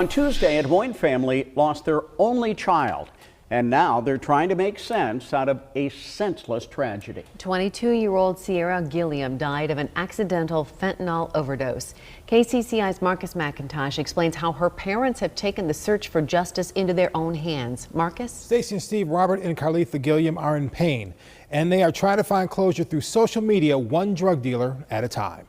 On Tuesday, a Des Moines family lost their only child, and now they're trying to make sense out of a senseless tragedy. 22-year-old Sierra Gilliam died of an accidental fentanyl overdose. KCCI's Marcus McIntosh explains how her parents have taken the search for justice into their own hands. Marcus? Stacey and Steve, Robert and Carletha Gilliam are in pain, and they are trying to find closure through social media, one drug dealer at a time.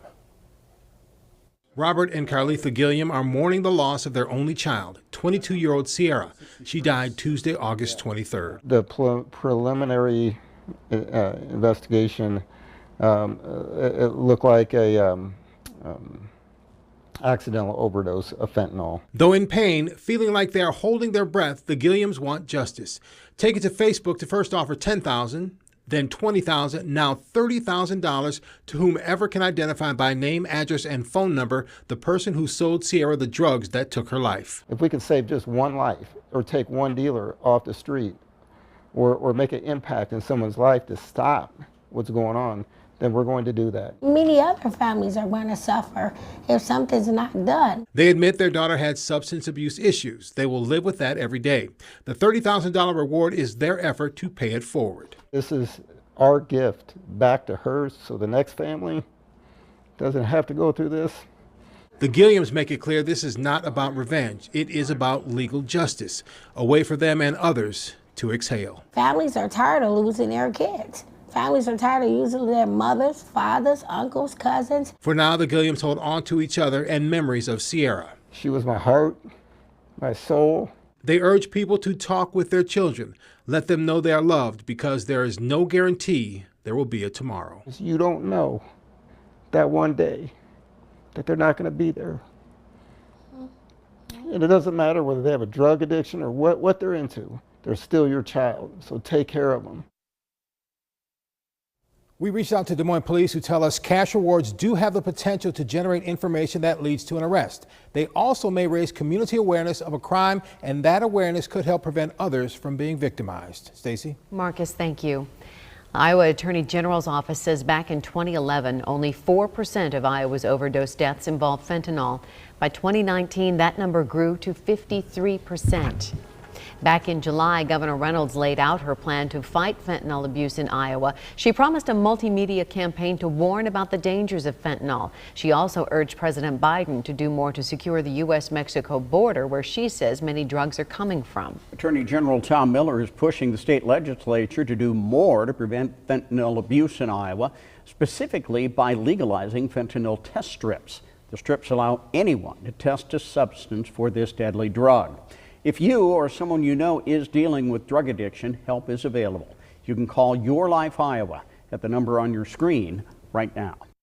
Robert and Carletha Gilliam are mourning the loss of their only child, 22-year-old Sierra. She died Tuesday, August 23rd. The preliminary investigation, it looked like a accidental overdose of fentanyl. Though in pain, feeling like they are holding their breath, the Gilliams want justice. Take it to Facebook to first offer $10,000. Then $20,000, now $30,000 to whomever can identify by name, address, and phone number the person who sold Sierra the drugs that took her life. If we could save just one life, or take one dealer off the street, or make an impact in someone's life to stop what's going on, then we're going to do that. Many other families are going to suffer if something's not done. They admit their daughter had substance abuse issues. They will live with that every day. The $30,000 reward is their effort to pay it forward. This is our gift back to her so the next family doesn't have to go through this. The Gilliams make it clear this is not about revenge. It is about legal justice, a way for them and others to exhale. Families are tired of losing their kids. Families are tired of using their mothers, fathers, uncles, cousins. For now, the Gilliams hold on to each other and memories of Sierra. She was my heart, my soul. They urge people to talk with their children. Let them know they are loved, because there is no guarantee there will be a tomorrow. You don't know that one day that they're not going to be there. And it doesn't matter whether they have a drug addiction or what they're into. They're still your child, so take care of them. We reached out to Des Moines police, who tell us cash rewards do have the potential to generate information that leads to an arrest. They also may raise community awareness of a crime, and that awareness could help prevent others from being victimized. Stacey? Marcus, thank you. The Iowa Attorney General's office says back in 2011, only 4% of Iowa's overdose deaths involved fentanyl. By 2019, that number grew to 53%. Back in July, Governor Reynolds laid out her plan to fight fentanyl abuse in Iowa. She promised a multimedia campaign to warn about the dangers of fentanyl. She also urged President Biden to do more to secure the U.S.-Mexico border, where she says many drugs are coming from. Attorney General Tom Miller is pushing the state legislature to do more to prevent fentanyl abuse in Iowa, specifically by legalizing fentanyl test strips. The strips allow anyone to test a substance for this deadly drug. If you or someone you know is dealing with drug addiction, help is available. You can call Your Life Iowa at the number on your screen right now.